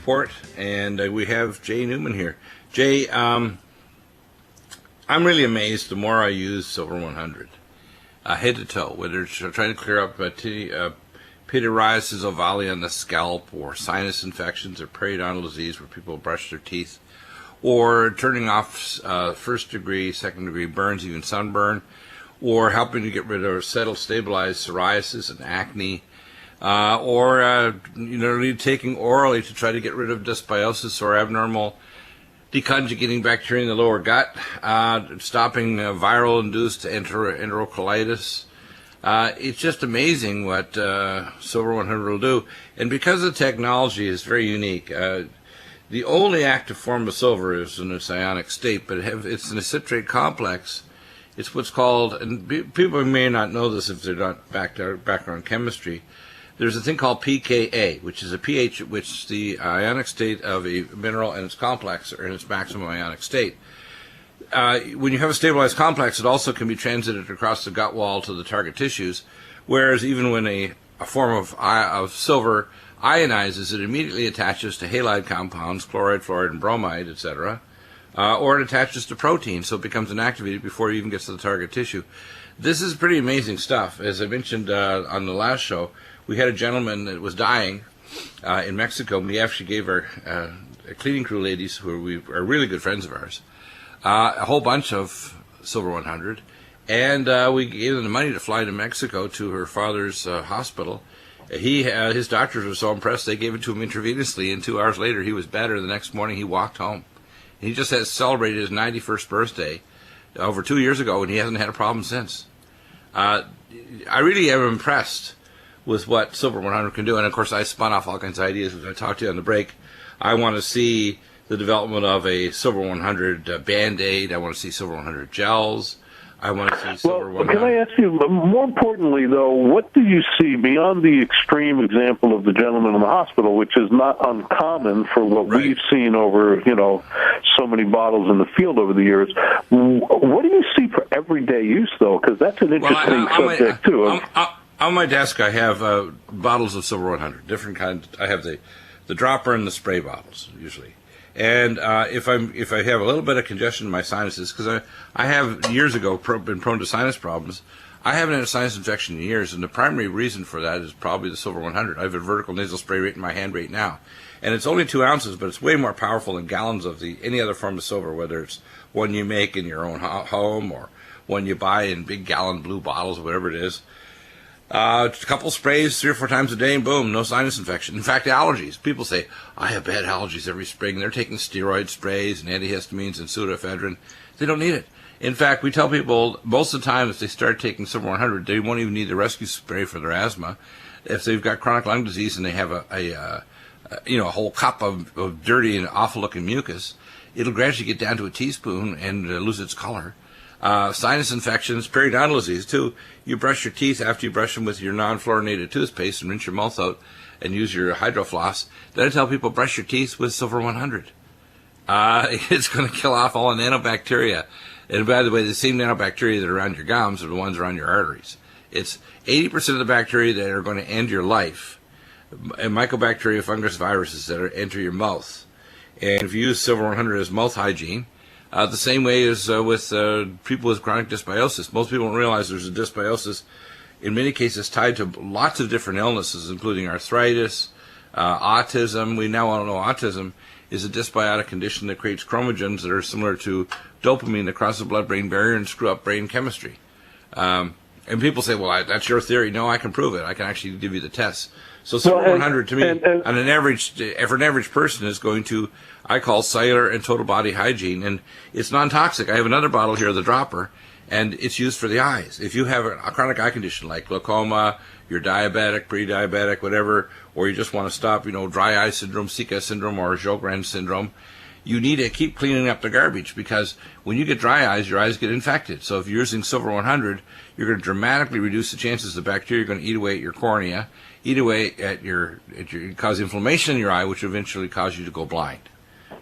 report, and we have Jay Newman here. Jay, I'm really amazed the more I use Silver 100, head to toe, whether it's trying to clear up pityriasis ovalia on the scalp, or sinus infections, or periodontal disease where people brush their teeth, or turning off first degree, second degree burns, even sunburn, or helping to get rid of stabilize psoriasis and acne, or taking orally to try to get rid of dysbiosis or abnormal deconjugating bacteria in the lower gut, stopping viral-induced enterocolitis. It's just amazing what Silver 100 will do. And because the technology is very unique, the only active form of silver is in its ionic state, but it's in a citrate complex. It's what's called, and people may not know this if they're not background chemistry, there's a thing called pKa, which is a pH at which the ionic state of a mineral and its complex are in its maximum ionic state. When you have a stabilized complex, it also can be transited across the gut wall to the target tissues, whereas even when a form of silver ionizes, it immediately attaches to halide compounds, chloride, fluoride, and bromide, etc., or it attaches to protein, so it becomes inactivated before it even gets to the target tissue. This is pretty amazing stuff. As I mentioned on the last show, we had a gentleman that was dying in Mexico, and we actually gave our cleaning crew ladies, who are really good friends of ours, a whole bunch of Silver 100, and we gave them the money to fly to Mexico to her father's hospital. His doctors were so impressed they gave it to him intravenously, and 2 hours later he was better. The next morning he walked home. He just has celebrated his 91st birthday over 2 years ago, and he hasn't had a problem since. I really am impressed with what Silver 100 can do, and of course I spun off all kinds of ideas, which I talked to you on the break. I want to see the development of a Silver 100 Band-Aid. I want to see Silver 100 gels. I want to see Silver 100. Can I ask you, more importantly, though, what do you see beyond the extreme example of the gentleman in the hospital, which is not uncommon for what we've seen over, so many bottles in the field over the years? What do you see for everyday use, though? Because that's an interesting subject, too. On my desk, I have bottles of Silver 100, different kinds. I have the dropper and the spray bottles, usually. And if I have a little bit of congestion in my sinuses, because I have years ago been prone to sinus problems, I haven't had a sinus infection in years, and the primary reason for that is probably the Silver 100. I have a vertical nasal spray right in my hand right now, and it's only 2 ounces, but it's way more powerful than gallons of any other form of silver, whether it's one you make in your own home or one you buy in big gallon blue bottles or whatever it is. A couple sprays 3 or 4 times a day, and boom, no sinus infection. In fact, allergies. People say, I have bad allergies every spring. They're taking steroid sprays and antihistamines and pseudoephedrine. They don't need it. In fact, we tell people most of the time if they start taking Silver 100, they won't even need the rescue spray for their asthma. If they've got chronic lung disease and they have a whole cup of dirty and awful-looking mucus, it'll gradually get down to a teaspoon and lose its color. Sinus infections, periodontal disease, too. You brush your teeth after you brush them with your non-fluorinated toothpaste and rinse your mouth out and use your hydrofloss. Then I tell people, brush your teeth with Silver 100. It's going to kill off all the nanobacteria. And by the way, the same nanobacteria that are around your gums are the ones around your arteries. It's 80% of the bacteria that are going to end your life, and mycobacteria, fungus, viruses that enter your mouth. And if you use Silver 100 as mouth hygiene, the same way as with people with chronic dysbiosis. Most people don't realize there's a dysbiosis, in many cases, tied to lots of different illnesses, including arthritis, autism. We now all know autism is a dysbiotic condition that creates chromosomes that are similar to dopamine that cross the blood-brain barrier and screw up brain chemistry. And people say, well, that's your theory. No, I can prove it. I can actually give you the tests. So Silver 100 to me, on an average, for an average person, is going to, I call cellular and total body hygiene, and it's non-toxic. I have another bottle here, the dropper, and it's used for the eyes. If you have a chronic eye condition like glaucoma, you're diabetic, pre-diabetic, whatever, or you just want to stop, dry eye syndrome, Zika syndrome, or Sjogren's syndrome, you need to keep cleaning up the garbage, because when you get dry eyes, your eyes get infected. So if you're using Silver 100, you're going to dramatically reduce the chances the bacteria are going to eat away at your cornea, eat away at cause inflammation in your eye, which eventually cause you to go blind.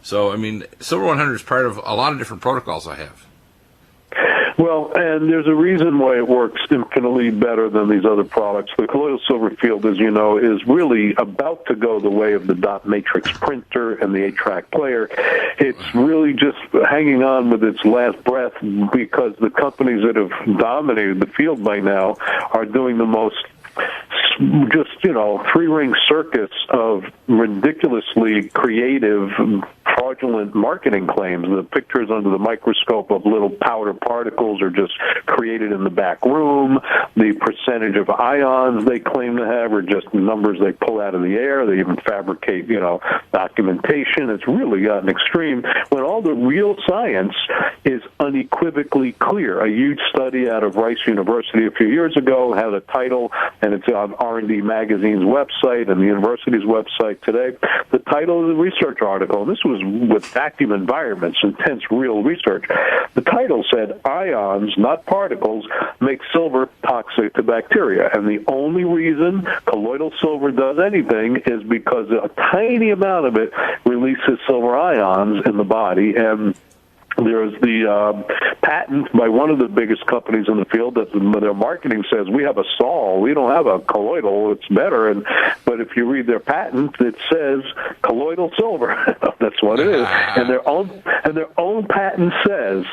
So, Silver 100 is part of a lot of different protocols I have. Well, and there's a reason why it works infinitely better than these other products. The colloidal silver field, as you know, is really about to go the way of the dot matrix printer and the 8-track player. It's really just hanging on with its last breath because the companies that have dominated the field by now are doing the most just, three-ring circus of ridiculously creative, fraudulent marketing claims. The pictures under the microscope of little powder particles are just created in the back room. The percentage of ions they claim to have are just numbers they pull out of the air. They even fabricate, documentation. It's really gotten extreme when all the real science is unequivocally clear. A huge study out of Rice University a few years ago had a title, and it's on R&D Magazine's website and the university's website today. The title of the research article, and this was with vacuum environments, intense real research. The title said, ions, not particles, make silver toxic to bacteria. And the only reason colloidal silver does anything is because a tiny amount of it releases silver ions in the body. And there's the patent by one of the biggest companies in the field that their marketing says, we have a sol, we don't have a colloidal, it's better. But if you read their patent, it says colloidal silver. That's what it is. And their own patent says,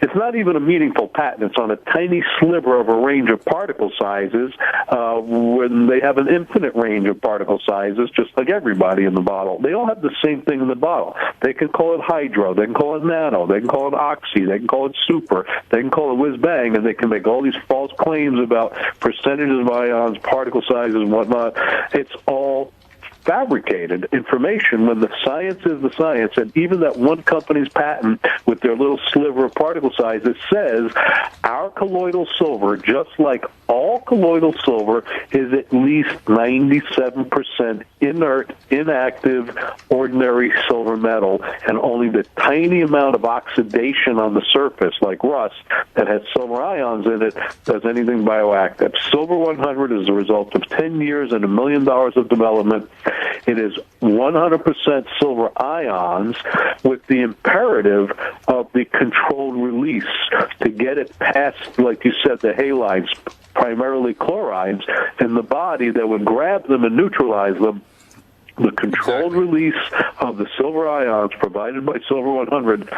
it's not even a meaningful patent. It's on a tiny sliver of a range of particle sizes when they have an infinite range of particle sizes, just like everybody in the bottle. They all have the same thing in the bottle. They can call it hydro. They can call it nano. They can call it oxy. They can call it super. They can call it whiz-bang, and they can make all these false claims about percentages of ions, particle sizes, and whatnot. It's all fabricated information when the science is the science. And even that one company's patent with their little sliver of particle size, it says our colloidal silver, just like all colloidal silver, is at least 97% inert, inactive, ordinary silver metal, and only the tiny amount of oxidation on the surface, like rust, that has silver ions in it, does anything bioactive. Silver 100 is the result of 10 years and $1 million of development. It is 100% silver ions with the imperative of the controlled release to get it past, like you said, the halides, primarily chlorides, in the body that would grab them and neutralize them. The controlled release of the silver ions provided by Silver 100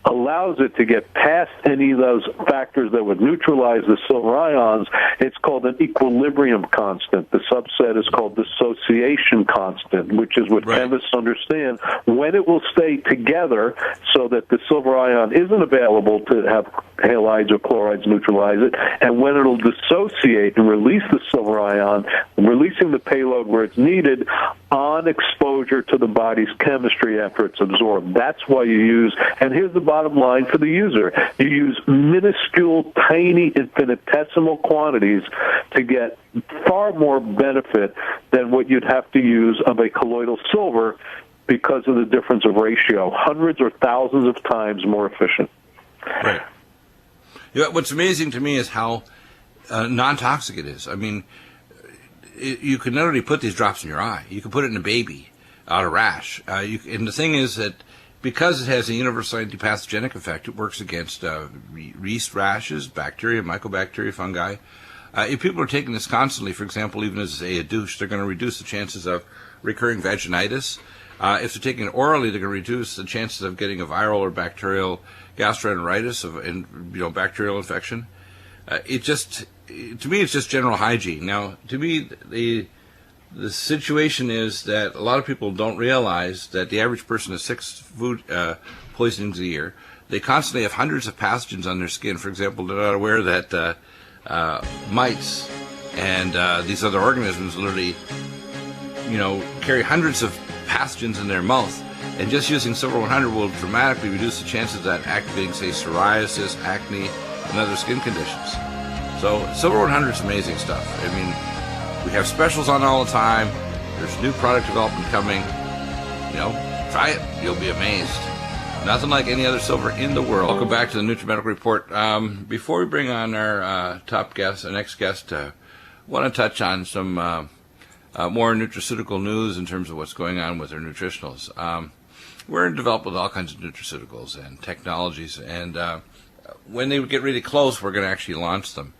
allows it to get past any of those factors that would neutralize the silver ions. It's called an equilibrium constant. The subset is called dissociation constant, which is what chemists understand when it will stay together so that the silver ion isn't available to have halides or chlorides neutralize it, and when it'll dissociate and release the silver ion, releasing the payload where it's needed on exposure to the body's chemistry after it's absorbed. That's why you use, and here's the bottom line for the user, you use minuscule, tiny, infinitesimal quantities to get far more benefit than what you'd have to use of a colloidal silver because of the difference of ratio, hundreds or thousands of times more efficient. Right. What's amazing to me is how non-toxic it is. I mean, you can not only put these drops in your eye, you can put it in a baby out of rash. And the thing is that because it has a universal antipathogenic effect, it works against yeast rashes, bacteria, mycobacteria, fungi. If people are taking this constantly, for example, even as a douche, they're going to reduce the chances of recurring vaginitis. If they're taking it orally, they're going to reduce the chances of getting a viral or bacterial gastroenteritis and bacterial infection. To me, it's just general hygiene. Now, to me, the situation is that a lot of people don't realize that the average person has 6 food poisonings a year. They constantly have hundreds of pathogens on their skin. For example, they're not aware that mice and these other organisms literally, carry hundreds of pathogens in their mouth. And just using Silver 100 will dramatically reduce the chances of that activating, say, psoriasis, acne, and other skin conditions. So Silver 100 is amazing stuff. I mean, we have specials on all the time. There's new product development coming. Try it. You'll be amazed. Nothing like any other silver in the world. Welcome back to the Nutrimedical Report. Before we bring on our top guest, our next guest, I want to touch on some more nutraceutical news in terms of what's going on with our nutritionals. We're in development with all kinds of nutraceuticals and technologies, and when they get really close, we're going to actually launch them.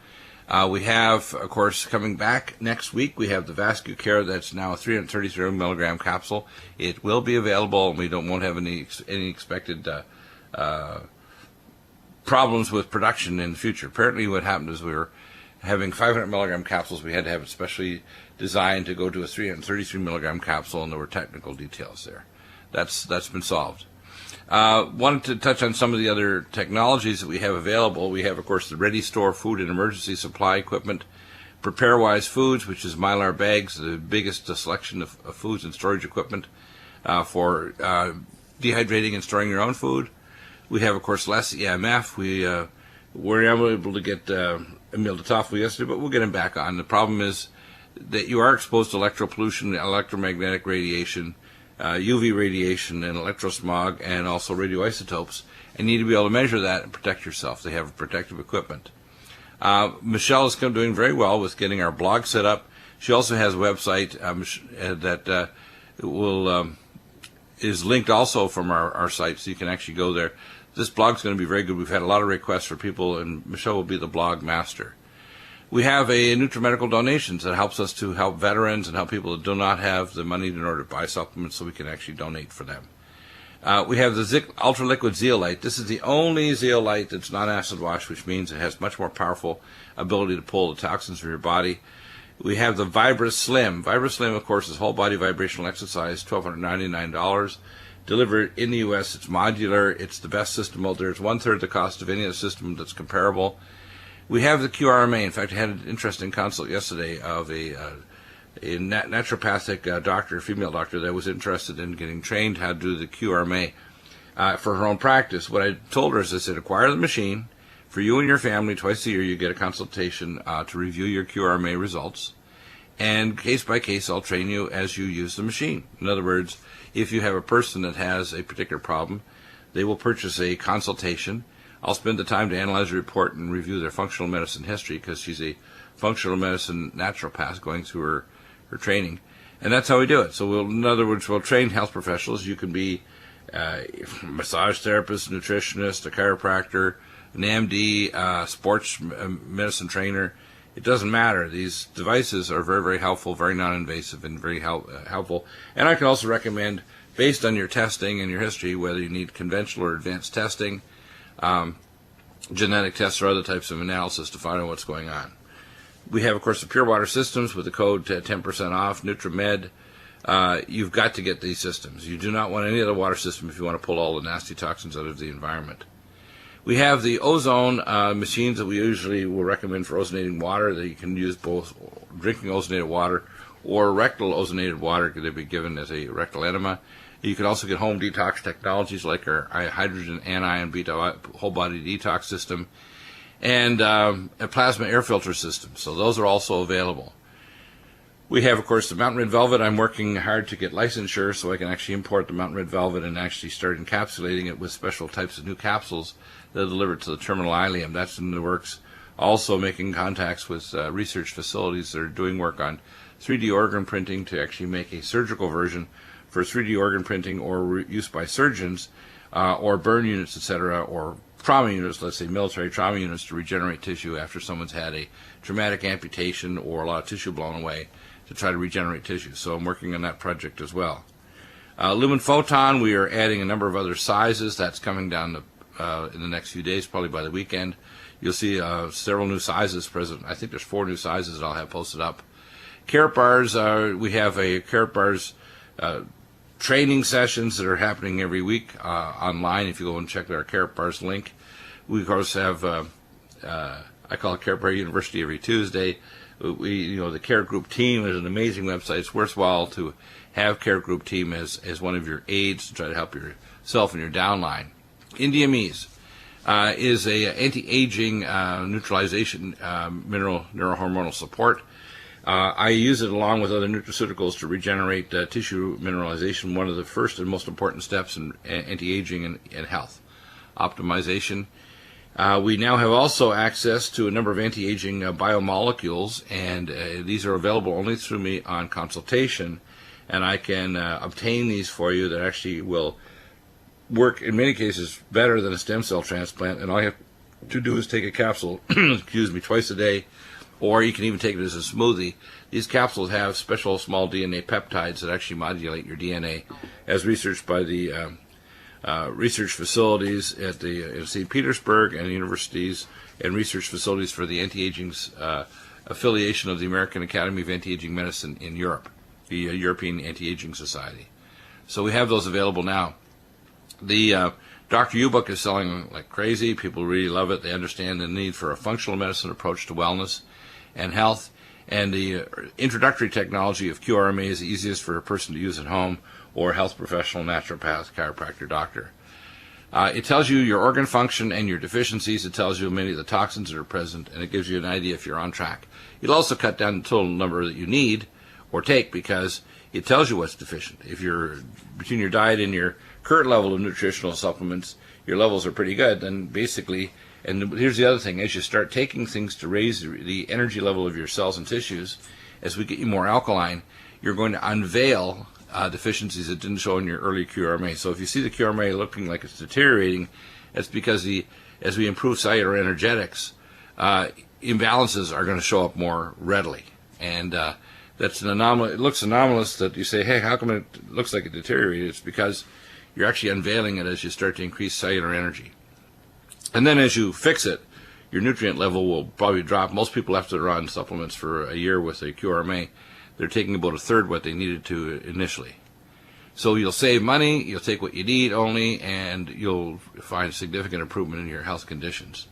We have, of course, coming back next week, we have the VascuCare that's now a 333 milligram capsule. It will be available, and we won't have any expected problems with production in the future. Apparently what happened is we were having 500 milligram capsules. We had to have it specially designed to go to a 333 milligram capsule, and there were technical details there. That's been solved. Wanted to touch on some of the other technologies that we have available. We have, of course, the Ready Store food and emergency supply equipment, PrepareWise Foods, which is Mylar bags, the biggest selection of foods and storage equipment for dehydrating and storing your own food. We have, of course, less EMF. We were able to get Emil Tatoffel yesterday, but we'll get him back on. The problem is that you are exposed to electropollution, electromagnetic radiation, UV radiation, and electrosmog, and also radioisotopes, and you need to be able to measure that and protect yourself. They have protective equipment. Michelle is doing very well with getting our blog set up. She also has a website that is linked also from our site, so you can actually go there. This blog is going to be very good. We've had a lot of requests for people, and Michelle will be the blog master. We have a Nutrimedical donations that helps us to help veterans and help people that do not have the money in order to buy supplements, so we can actually donate for them. We have the Ultra Liquid Zeolite. This is the only zeolite that's not acid wash, which means it has much more powerful ability to pull the toxins from your body. We have the Vibra Slim. Vibra Slim, of course, is whole body vibrational exercise, $1,299. Delivered in the U.S., it's modular. It's the best system out there. It's 1/3 the cost of any other system that's comparable. We have the QRMA. In fact, I had an interesting consult yesterday of a naturopathic doctor, female doctor, that was interested in getting trained how to do the QRMA for her own practice. What I told her is I said, acquire the machine. For you and your family, twice a year, you get a consultation to review your QRMA results. And case by case, I'll train you as you use the machine. In other words, if you have a person that has a particular problem, they will purchase a consultation. I'll spend the time to analyze the report and review their functional medicine history, because she's a functional medicine naturopath going through her training. And that's how we do it. So in other words, we'll train health professionals. You can be a massage therapist, nutritionist, a chiropractor, an MD, sports medicine trainer. It doesn't matter. These devices are very, very helpful, very non-invasive, and very helpful. And I can also recommend, based on your testing and your history, whether you need conventional or advanced testing, genetic tests or other types of analysis to find out what's going on. We have, of course, the Pure Water systems with the code 10% off, Nutrimed. You've got to get these systems. You do not want any other water system if you want to pull all the nasty toxins out of the environment. We have the ozone machines that we usually will recommend for ozonating water, that you can use both drinking ozonated water or rectal ozonated water. Could be given as a rectal enema. You can also get home detox technologies like our hydrogen anion beta whole body detox system, and a plasma air filter system. So those are also available. We have, of course, the Mountain Red Velvet. I'm working hard to get licensure so I can actually import the Mountain Red Velvet and actually start encapsulating it with special types of new capsules that are delivered to the terminal ileum. That's in the works. Also making contacts with research facilities that are doing work on 3D organ printing to actually make a surgical version for 3D organ printing or use by surgeons or burn units, etc., or trauma units, let's say military trauma units, to regenerate tissue after someone's had a traumatic amputation or a lot of tissue blown away, to try to regenerate tissue. So I'm working on that project as well. Lumen Photon, we are adding a number of other sizes. That's coming down in the next few days, probably by the weekend. You'll see several new sizes present. I think there's 4 new sizes that I'll have posted up. Carrot Bars, we have a Carrot Bars training sessions that are happening every week online. If you go and check our Carrot Bars link. We, of course, have, I call it Carrot Bar University every Tuesday. The Carrot Group team is an amazing website. It's worthwhile to have Carrot Group team as one of your aides to try to help yourself and your downline. Indiamese is a anti-aging neutralization mineral neurohormonal support. I use it along with other nutraceuticals to regenerate tissue mineralization, one of the first and most important steps in anti-aging and health optimization. We now have also access to a number of anti-aging biomolecules, and these are available only through me on consultation, and I can obtain these for you that actually will work in many cases better than a stem cell transplant, and all you to do is take a capsule, excuse me, twice a day, or you can even take it as a smoothie. These capsules have special small DNA peptides that actually modulate your DNA, as researched by the research facilities at the St. Petersburg and universities and research facilities for the anti-aging affiliation of the American Academy of Anti-Aging Medicine in Europe, the European Anti-Aging Society. So we have those available now. The Dr. U book is selling like crazy. People really love it. They understand the need for a functional medicine approach to wellness and health. And the introductory technology of QRMA is the easiest for a person to use at home or a health professional, naturopath, chiropractor, doctor. It tells you your organ function and your deficiencies. It tells you many of the toxins that are present, and it gives you an idea if you're on track. It'll also cut down the total number that you need or take, because it tells you what's deficient. If you're between your diet and your current level of nutritional supplements, your levels are pretty good, then basically, and here's the other thing, as you start taking things to raise the energy level of your cells and tissues, as we get you more alkaline, you're going to unveil deficiencies that didn't show in your early QRMA. So if you see the QRMA looking like it's deteriorating, it's because as we improve cellular energetics, imbalances are going to show up more readily. And that's an anomaly. It looks anomalous that you say, hey, how come it looks like it deteriorated? It's because you're actually unveiling it as you start to increase cellular energy. And then as you fix it, your nutrient level will probably drop. Most people, after they're on supplements for a year with a QRMA, they're taking about a third what they needed to initially. So you'll save money, you'll take what you need only, and you'll find significant improvement in your health conditions.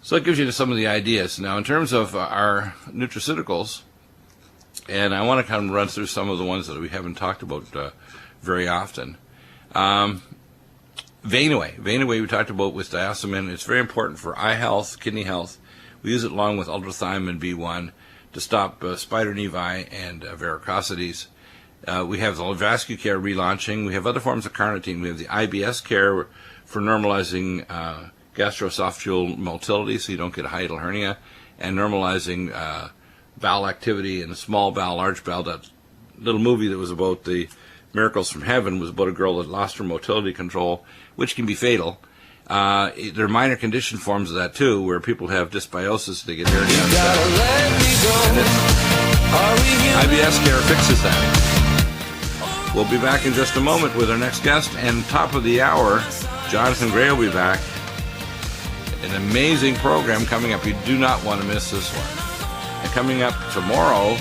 So it gives you some of the ideas. Now, in terms of our nutraceuticals, and I want to kind of run through some of the ones that we haven't talked about very often. Vein-Away we talked about with diacemin. It's very important for eye health, kidney health. We use it along with ultrathiamine B1 to stop spider nevi and varicosities. We have the vascular care relaunching. We have other forms of carnitine. We have the IBS care for normalizing gastroesophageal motility so you don't get a hiatal hernia, and normalizing bowel activity in the small bowel, large bowel. That little movie that was about the Miracles from Heaven was about a girl that lost her motility control, which can be fatal. There are minor condition forms of that too, where people have dysbiosis, they get dirty out of and IBS care fixes that. We'll be back in just a moment with our next guest, and top of the hour, Jonathan Gray will be back. An amazing program coming up. You do not want to miss this one. And coming up tomorrow,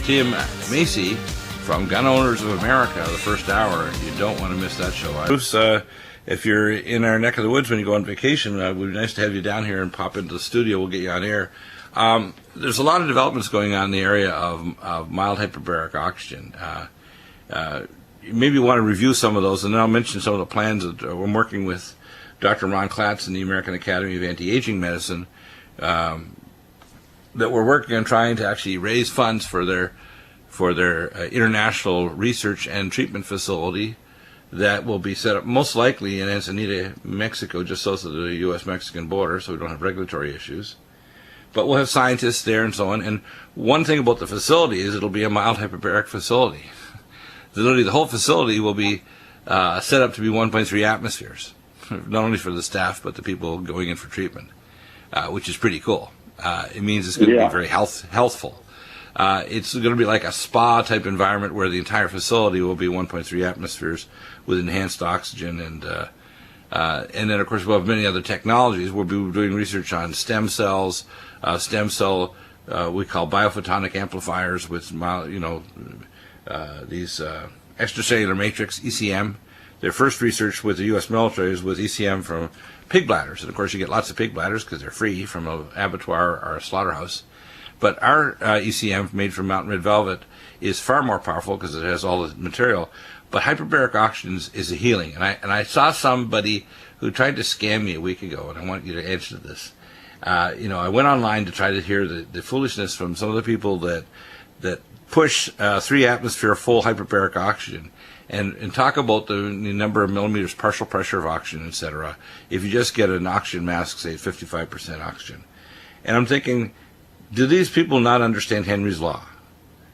Tim Macy from Gun Owners of America, the first hour. You don't want to miss that show. Bruce, if you're in our neck of the woods when you go on vacation, it would be nice to have you down here and pop into the studio. We'll get you on air. There's a lot of developments going on in the area of mild hyperbaric oxygen. You maybe want to review some of those, and then I'll mention some of the plans that we're working with Dr. Ron Klatz and the American Academy of Anti-Aging Medicine, that we're working on trying to actually raise funds for their international research and treatment facility that will be set up most likely in Ensenada, Mexico, just south of the U.S.-Mexican border, so we don't have regulatory issues. But we'll have scientists there and so on. And one thing about the facility is it'll be a mild hyperbaric facility. Literally, the whole facility will be set up to be 1.3 atmospheres, not only for the staff but the people going in for treatment, which is pretty cool. It means it's going to be very healthful. It's going to be like a spa-type environment where the entire facility will be 1.3 atmospheres with enhanced oxygen. And then, of course, we'll have many other technologies. We'll be doing research on stem cells, we call biophotonic amplifiers with, these extracellular matrix, ECM. Their first research with the U.S. military is with ECM from pig bladders. And, of course, you get lots of pig bladders because they're free from an abattoir or a slaughterhouse. But our ECM made from mountain red velvet is far more powerful because it has all the material. But hyperbaric oxygen is a healing. And I saw somebody who tried to scam me a week ago, and I want you to answer this. I went online to try to hear the foolishness from some of the people that push 3 atmosphere full hyperbaric oxygen and talk about the number of millimeters partial pressure of oxygen, etc. if you just get an oxygen mask, say 55% oxygen. And I'm thinking, do these people not understand Henry's Law?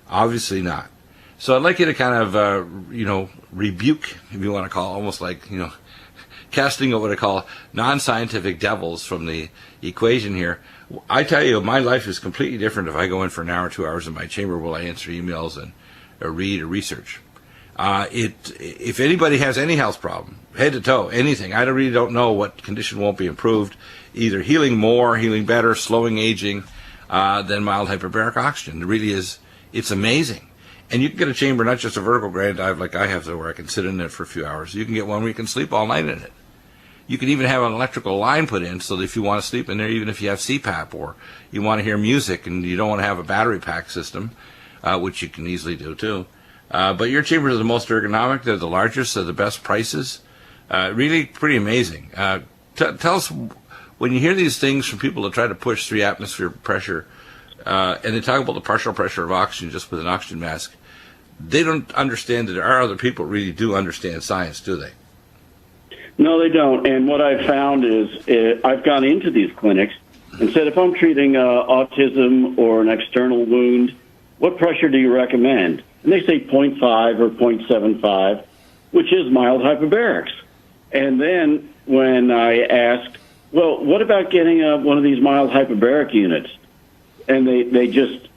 Obviously not. So I'd like you to kind of, rebuke, if you want to call it, almost like, casting out what I call non-scientific devils from the equation here. I tell you, my life is completely different if I go in for an hour, 2 hours in my chamber while I answer emails and read or research. If anybody has any health problem, head to toe, anything, I really don't know what condition won't be improved, either healing more, healing better, slowing aging, than mild hyperbaric oxygen. It really is, it's amazing. And you can get a chamber, not just a vertical gradient dive like I have, where I can sit in it for a few hours. You can get one where you can sleep all night in it. You can even have an electrical line put in so that if you want to sleep in there, even if you have CPAP or you want to hear music and you don't want to have a battery pack system, which you can easily do too. But your chambers are the most ergonomic. They're the largest. They're the best prices. Really pretty amazing. Tell us, when you hear these things from people that try to push 3 atmosphere pressure, and they talk about the partial pressure of oxygen just with an oxygen mask, they don't understand that there are other people who really do understand science, do they? No, they don't. And what I've found is I've gone into these clinics and said, if I'm treating autism or an external wound, what pressure do you recommend? And they say 0.5 or 0.75, which is mild hyperbarics. And then when I asked, well, what about getting one of these mild hyperbaric units? And they just,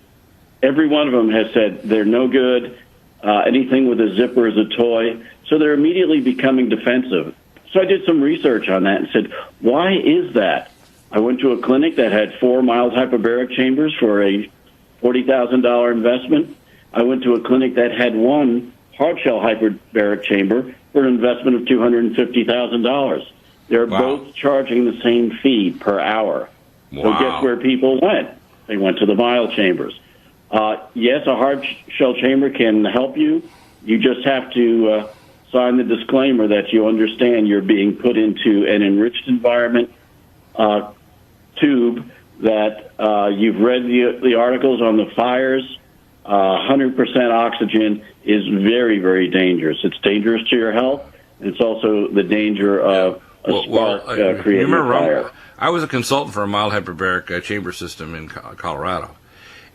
every one of them has said they're no good. Anything with a zipper is a toy. So they're immediately becoming defensive. So I did some research on that and said, why is that? I went to a clinic that had 4 mild hyperbaric chambers for a $40,000 investment. I went to a clinic that had 1 hard shell hyperbaric chamber for an investment of $250,000. They're both charging the same fee per hour. Wow. So guess where people went? They went to the mild chambers. Yes, a hard shell chamber can help you. You just have to sign the disclaimer that you understand you're being put into an enriched environment tube, that you've read the articles on the fires. 100% oxygen is very, very dangerous. It's dangerous to your health, and it's also the danger of a spark creating a fire. I was a consultant for a mild hyperbaric chamber system in Colorado.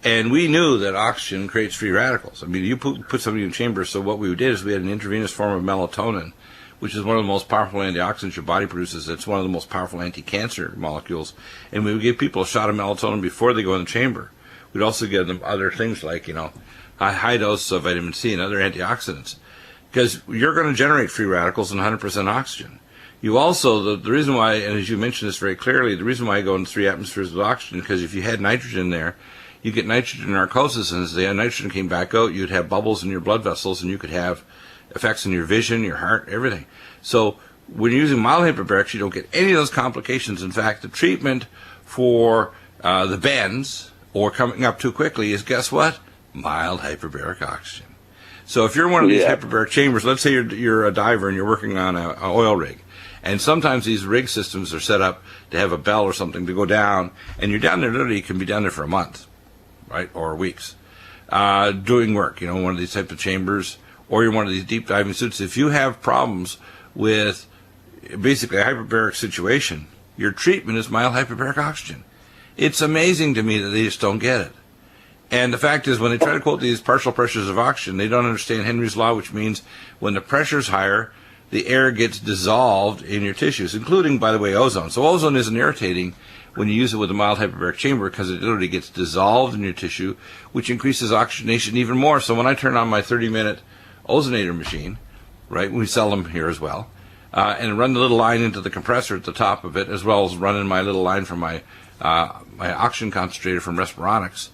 And we knew that oxygen creates free radicals. I mean, you put somebody in chamber, so what we did is we had an intravenous form of melatonin, which is one of the most powerful antioxidants your body produces. It's one of the most powerful anti-cancer molecules. And we would give people a shot of melatonin before they go in the chamber. We'd also give them other things like, high dose of vitamin C and other antioxidants. Because you're going to generate free radicals in 100% oxygen. You also, the reason why, and as you mentioned this very clearly, the reason why I go in 3 atmospheres with oxygen, because if you had nitrogen there, you get nitrogen narcosis, and as the nitrogen came back out, you'd have bubbles in your blood vessels, and you could have effects in your vision, your heart, everything. So when you're using mild hyperbarics, you don't get any of those complications. In fact, the treatment for the bends or coming up too quickly is, guess what? Mild hyperbaric oxygen. So if you're one of these hyperbaric chambers, let's say you're a diver and you're working on an oil rig, and sometimes these rig systems are set up to have a bell or something to go down, and you're down there, literally, you can be down there for a month, right, or weeks, doing work, one of these type of chambers, or you're one of these deep diving suits. If you have problems with basically a hyperbaric situation, your treatment is mild hyperbaric oxygen. It's amazing to me that they just don't get it. And the fact is, when they try to quote these partial pressures of oxygen, they don't understand Henry's law, which means when the pressure's higher, the air gets dissolved in your tissues, including, by the way, ozone. So ozone isn't irritating when you use it with a mild hyperbaric chamber because it literally gets dissolved in your tissue, which increases oxygenation even more. So when I turn on my 30-minute ozonator machine, right, we sell them here as well, and run the little line into the compressor at the top of it, as well as running my little line from my oxygen concentrator from Respironics,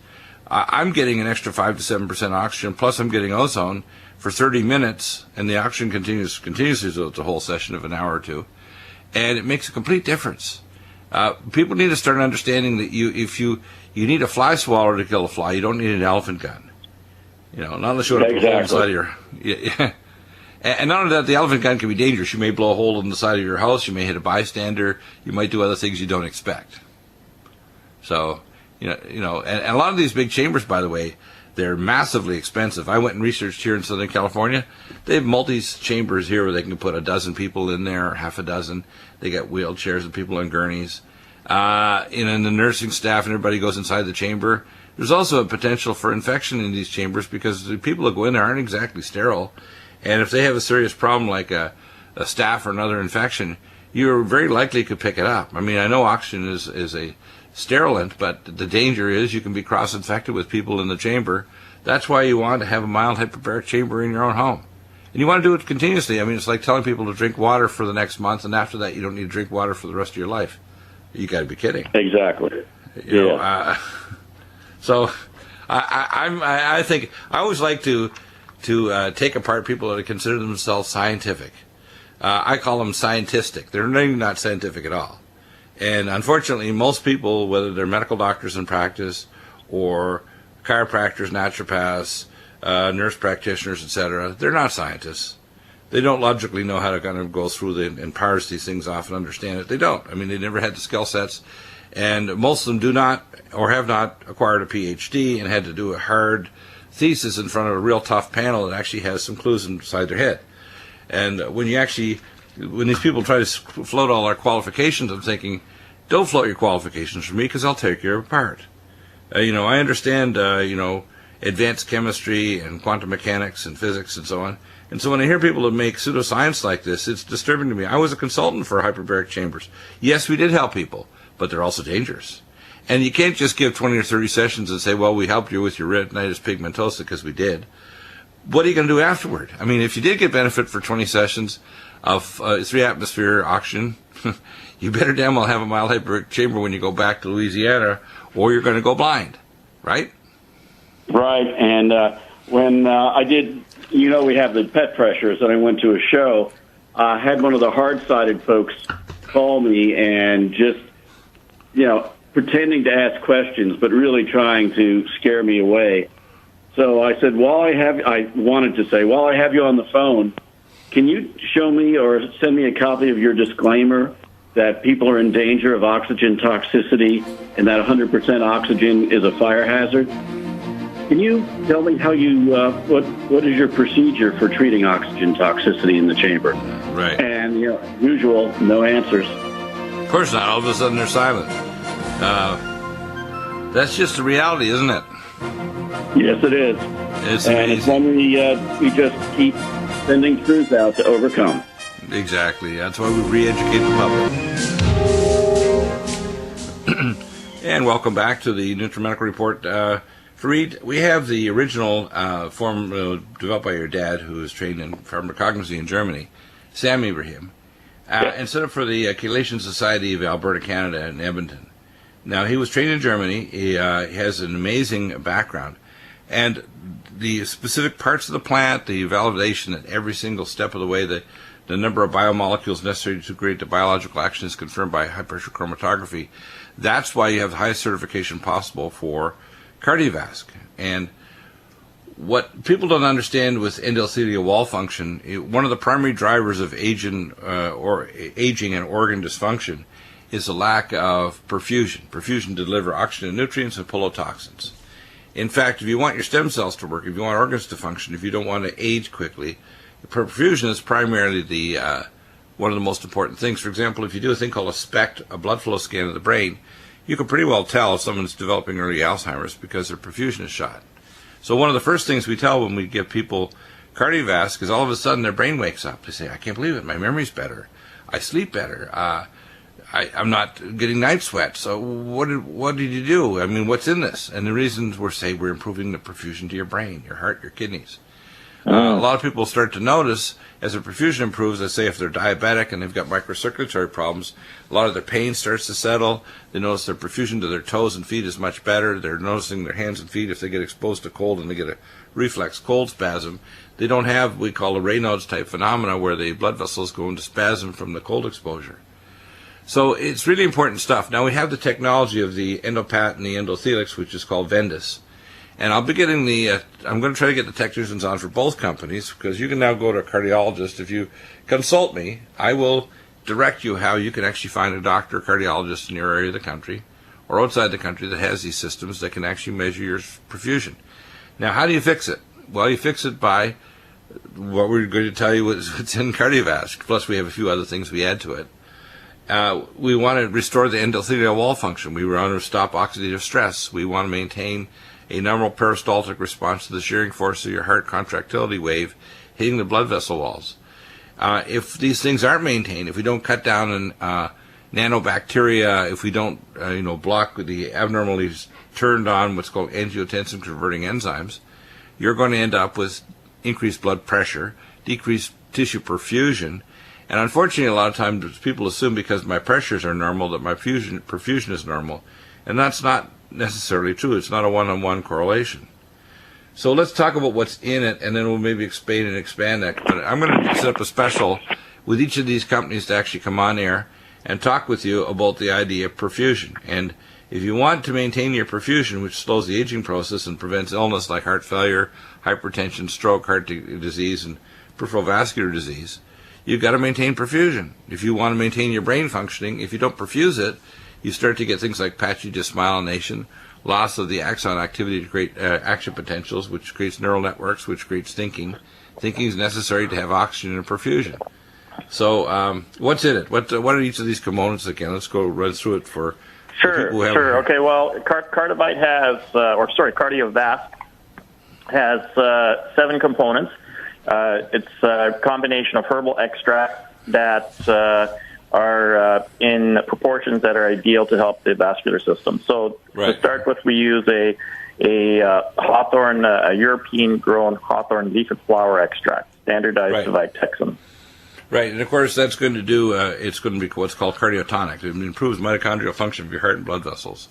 I'm getting an extra 5 to 7% oxygen, plus I'm getting ozone for 30 minutes, and the oxygen continues through the whole session of an hour or two, and it makes a complete difference. People need to start understanding that if you need a fly swatter to kill a fly, you don't need an elephant gun. Not unless you want to blow a hole inside of your... And not only that, the elephant gun can be dangerous. You may blow a hole in the side of your house, you may hit a bystander, you might do other things you don't expect. So, and a lot of these big chambers, by the way, they're massively expensive. I went and researched here in Southern California. They have multi-chambers here where they can put 12 people in there, or half a dozen. They got wheelchairs and people on gurneys. And the nursing staff and everybody goes inside the chamber. There's also a potential for infection in these chambers because the people that go in there aren't exactly sterile. And if they have a serious problem like a staph or another infection, you're very likely to pick it up. I mean, I know oxygen is a sterilant, but the danger is you can be cross-infected with people in the chamber. That's why you want to have a mild hyperbaric chamber in your own home. And you want to do it continuously. I mean, it's like telling people to drink water for the next month, and after that you don't need to drink water for the rest of your life. You got to be kidding. Exactly. So I think I always like to take apart people that consider themselves scientific. I call them scientistic. They're really not scientific at all. And unfortunately, most people, whether they're medical doctors in practice or chiropractors, naturopaths, nurse practitioners, etc., they're not scientists. They don't logically know how to kind of go through and parse these things off and understand it. They don't. I mean, they never had the skill sets. And most of them do not or have not acquired a PhD and had to do a hard thesis in front of a real tough panel that actually has some clues inside their head. And when these people try to float all our qualifications, I'm thinking, don't float your qualifications for me because I'll take you apart. I understand, advanced chemistry and quantum mechanics and physics and so on. And so when I hear people that make pseudoscience like this, it's disturbing to me. I was a consultant for hyperbaric chambers. Yes, we did help people, but they're also dangerous. And you can't just give 20 or 30 sessions and say, well, we helped you with your retinitis pigmentosa because we did. What are you going to do afterward? I mean, if you did get benefit for 20 sessions of 3-atmosphere oxygen, you better damn well have a mild hyperbaric chamber when you go back to Louisiana, or you're going to go blind, right? Right. And when I did, we have the pet pressures, and I went to a show, I had one of the hard-sided folks call me and just, pretending to ask questions, but really trying to scare me away. So I said, while I have you on the phone, can you show me or send me a copy of your disclaimer that people are in danger of oxygen toxicity and that 100% oxygen is a fire hazard? Can you tell me how what is your procedure for treating oxygen toxicity in the chamber? Right. And, usual, no answers. Of course not. All of a sudden they're silent. That's just the reality, isn't it? Yes, it is. It's and amazing. It's one we just keep sending truth out to overcome. Exactly. That's why we re-educate the public. And welcome back to the Nutrimedical Report. Fareed, we have the original form developed by your dad, who was trained in pharmacognosy in Germany, Sam Ibrahim, and set up for the Chelation Society of Alberta, Canada, in Edmonton. Now, he was trained in Germany. He has an amazing background. And the specific parts of the plant, the validation at every single step of the way, the number of biomolecules necessary to create the biological action is confirmed by high-pressure chromatography. That's why you have the highest certification possible for cardiovasc. And what people don't understand with endothelial wall function, one of the primary drivers of aging and organ dysfunction is the lack of perfusion. Perfusion to deliver oxygen and nutrients and pull out toxins. In fact, if you want your stem cells to work, if you want organs to function, if you don't want to age quickly, perfusion is primarily one of the most important things. For example, if you do a thing called a SPECT, a blood flow scan of the brain, you can pretty well tell if someone's developing early Alzheimer's because their perfusion is shot. So one of the first things we tell when we give people cardiovasc is all of a sudden their brain wakes up. They say, I can't believe it, my memory's better, I sleep better, I'm not getting night sweats. So what did you do? I mean, what's in this? And the reasons we're improving the perfusion to your brain, your heart, your kidneys. A lot of people start to notice as their perfusion improves, let's say if they're diabetic and they've got microcirculatory problems, a lot of their pain starts to settle. They notice their perfusion to their toes and feet is much better. They're noticing their hands and feet, if they get exposed to cold and they get a reflex cold spasm, they don't have what we call a Raynaud's type phenomena where the blood vessels go into spasm from the cold exposure. So it's really important stuff. Now we have the technology of the endopat and the endothelix, which is called Vendus. And I'll be getting I'm going to try to get the technicians on for both companies, because you can now go to a cardiologist. If you consult me, I will direct you how you can actually find a doctor or cardiologist in your area of the country or outside the country that has these systems that can actually measure your perfusion. Now, how do you fix it? Well, you fix it by what we're going to tell you what's in cardiovasc, plus we have a few other things we add to it. We want to restore the endothelial wall function. We want to stop oxidative stress. We want to maintain a normal peristaltic response to the shearing force of your heart contractility wave hitting the blood vessel walls. if these things aren't maintained, if we don't cut down on nanobacteria, if we don't block the abnormally turned on what's called angiotensin converting enzymes, you're going to end up with increased blood pressure, decreased tissue perfusion, and unfortunately a lot of times people assume because my pressures are normal that my perfusion is normal, and that's not necessarily true. It's not a one-on-one correlation. So let's talk about what's in it, and then we'll maybe explain and expand that. But I'm going to set up a special with each of these companies to actually come on air and talk with you about the idea of perfusion. And if you want to maintain your perfusion, which slows the aging process and prevents illness like heart failure, hypertension, stroke, heart disease, and peripheral vascular disease, you've got to maintain perfusion. If you want to maintain your brain functioning, if you don't perfuse it, you start to get things like patchy dysmyelination, loss of the axon activity to create action potentials, which creates neural networks, which creates thinking. Thinking is necessary to have oxygen and perfusion. So what's in it? What are each of these components again? Let's go run through it for Sure. Okay, well, Cardiovite has, Cardiovasc has 7 components. It's a combination of herbal extracts that are in proportions that are ideal to help the vascular system. So to start with, we use a hawthorn, a European-grown hawthorn leaflet flower extract, standardized to Vitexin. Right, and of course that's going to do, it's going to be what's called cardiotonic. It improves mitochondrial function of your heart and blood vessels.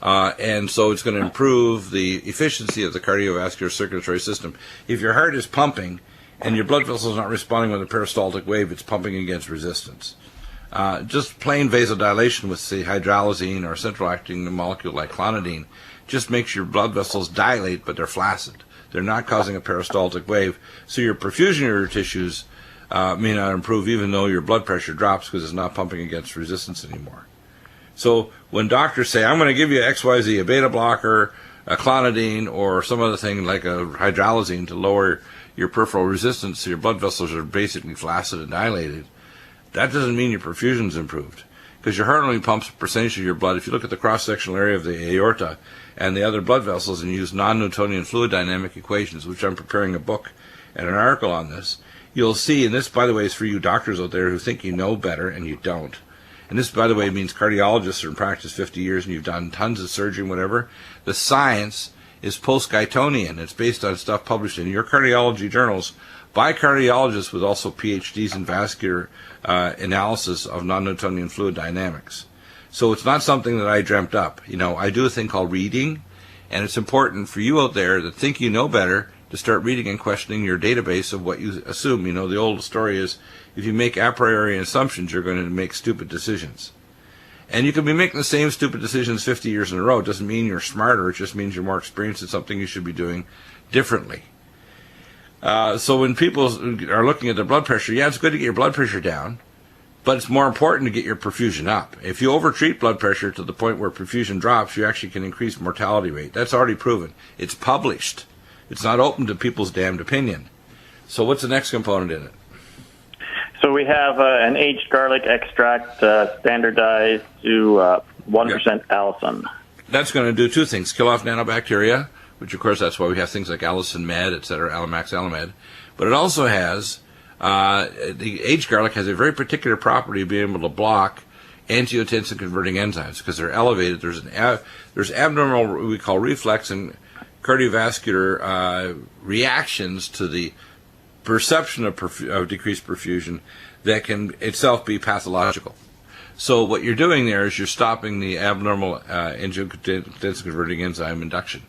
And so it's going to improve the efficiency of the cardiovascular circulatory system. If your heart is pumping and your blood vessels not responding with a peristaltic wave, it's pumping against resistance. Just plain vasodilation with, say, hydralazine or a central acting molecule like clonidine just makes your blood vessels dilate, but they're flaccid. They're not causing a peristaltic wave. So your perfusion of your tissues may not improve even though your blood pressure drops because it's not pumping against resistance anymore. So when doctors say, I'm going to give you XYZ, a beta blocker, a clonidine, or some other thing like a hydralazine to lower your peripheral resistance so your blood vessels are basically flaccid and dilated, that doesn't mean your perfusion's improved. Because your heart only pumps a percentage of your blood. If you look at the cross-sectional area of the aorta and the other blood vessels and use non-Newtonian fluid dynamic equations, which I'm preparing a book and an article on this, you'll see, and this, by the way, is for you doctors out there who think you know better and you don't. And this, by the way, means cardiologists are in practice 50 years and you've done tons of surgery and whatever. The science is post-Guytonian. It's based on stuff published in your cardiology journals by cardiologists with also PhDs in vascular analysis of non-Newtonian fluid dynamics. So it's not something that I dreamt up. I do a thing called reading, and it's important for you out there that think you know better to start reading and questioning your database of what you assume. The old story is, if you make a priori assumptions, you're going to make stupid decisions. And you can be making the same stupid decisions 50 years in a row. It doesn't mean you're smarter. It just means you're more experienced in something you should be doing differently. So when people are looking at their blood pressure, it's good to get your blood pressure down, but it's more important to get your perfusion up. If you overtreat blood pressure to the point where perfusion drops, you actually can increase mortality rate. That's already proven. It's published. It's not open to people's damned opinion. So what's the next component in it? So we have an aged garlic extract standardized to 1% allicin. That's going to do 2 things. Kill off nanobacteria, which of course that's why we have things like allicin med, etc., Alamax Alamed. But it also has, the aged garlic has a very particular property of being able to block angiotensin converting enzymes because they're elevated. There's abnormal, what we call reflex and cardiovascular reactions to the perception of decreased perfusion that can itself be pathological. So what you're doing there is you're stopping the abnormal angiotensin converting enzyme induction.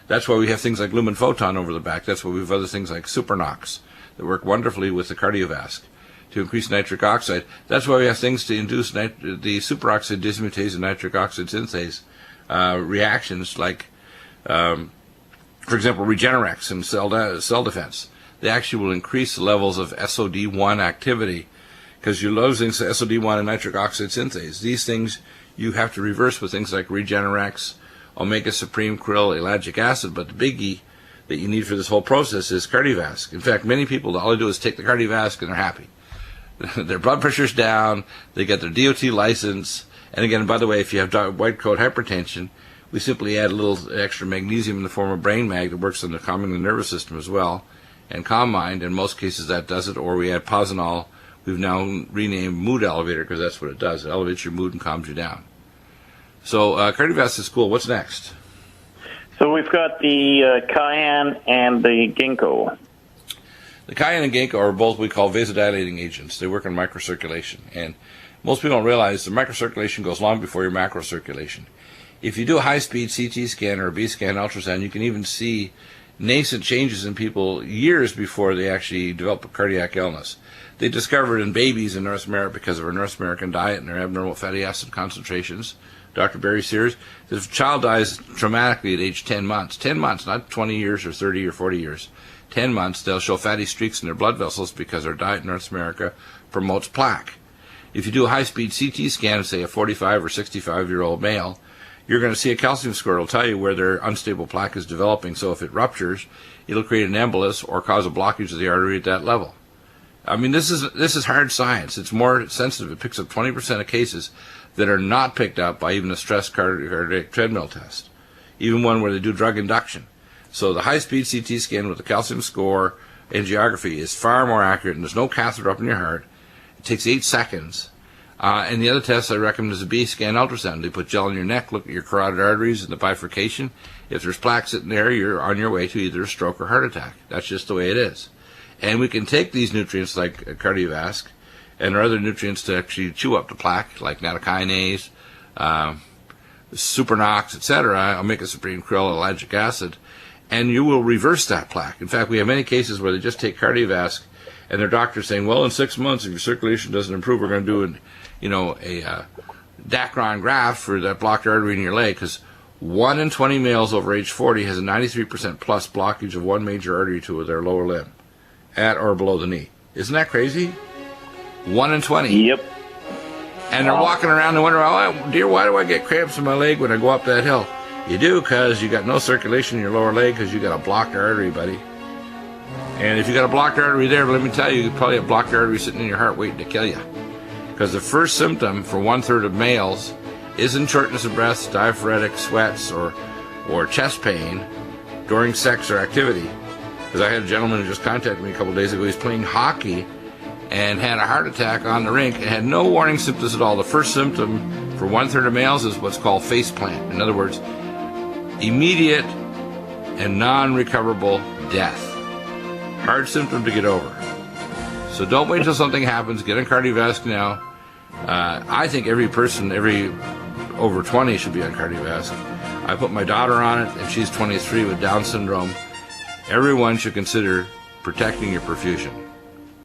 That's why we have things like lumen photon over the back. That's why we have other things like supernox that work wonderfully with the cardiovasc to increase nitric oxide. That's why we have things to induce the superoxide dismutase and nitric oxide synthase reactions like, for example, Regenerex and cell defense. They actually will increase the levels of SOD1 activity because you're losing SOD1 and nitric oxide synthase. These things you have to reverse with things like Regenerex, Omega Supreme, krill, ellagic acid, but the biggie that you need for this whole process is Cardiovasc. In fact, many people, all they do is take the Cardiovasc and they're happy. Their blood pressure's down, they get their DOT license, and again, by the way, if you have white coat hypertension, we simply add a little extra magnesium in the form of brain mag that works on the calming the nervous system as well, and calm mind. In most cases that does it, or we add Posinol we've now renamed mood elevator because that's what it does. It elevates your mood and calms you down. So cardiovascular school, what's next? So we've got the cayenne and the ginkgo. The cayenne and ginkgo are both what we call vasodilating agents. They work on microcirculation. And most people don't realize the microcirculation goes long before your macrocirculation. If you do a high-speed CT scan or a B-scan ultrasound, you can even see nascent changes in people years before they actually develop a cardiac illness. They discovered in babies in North America because of our North American diet and their abnormal fatty acid concentrations. Dr. Barry Sears, that if a child dies traumatically at age 10 months, not 20 years or 30 or 40 years, 10 months, they'll show fatty streaks in their blood vessels because our diet in North America promotes plaque. If you do a high-speed CT scan of, say, a 45 or 65-year-old male, you're going to see a calcium score. It'll tell you where their unstable plaque is developing. So if it ruptures, it'll create an embolus or cause a blockage of the artery at that level. I mean, this is hard science. It's more sensitive. It picks up 20% of cases that are not picked up by even a stress cardiac treadmill test, even one where they do drug induction. So the high-speed CT scan with the calcium score angiography is far more accurate, and there's no catheter up in your heart. It takes 8 seconds. And the other test I recommend is a B-scan ultrasound. They put gel in your neck, look at your carotid arteries and the bifurcation. If there's plaque sitting there, you're on your way to either a stroke or heart attack. That's just the way it is. And we can take these nutrients like cardiovasc and other nutrients to actually chew up the plaque, like nattokinase, supernox, etc., omega supreme krill acid, and you will reverse that plaque. In fact, we have many cases where they just take cardiovasc, and their doctor's saying, well, in 6 months, if your circulation doesn't improve, we're going to do a Dacron graft for that blocked artery in your leg, because 1 in 20 males over age 40 has a 93% plus blockage of one major artery to their lower limb, at or below the knee. Isn't that crazy? 1 in 20. Yep. And they're walking around and wondering, oh, dear, why do I get cramps in my leg when I go up that hill? You do, because you got no circulation in your lower leg because you got a blocked artery, buddy. And if you got a blocked artery there, let me tell you, you probably have a blocked artery sitting in your heart waiting to kill you. Because the first symptom for 1/3 of males isn't shortness of breath, diaphoretic sweats, or chest pain during sex or activity. Because I had a gentleman who just contacted me a couple of days ago. He was playing hockey and had a heart attack on the rink and had no warning symptoms at all. The first symptom for 1/3 of males is what's called face plant. In other words, immediate and non-recoverable death. Hard symptom to get over. So don't wait until something happens. Get on cardiovasc now. I think every person, over 20 should be on cardiovasc. I put my daughter on it, and she's 23 with Down syndrome. Everyone should consider protecting your perfusion.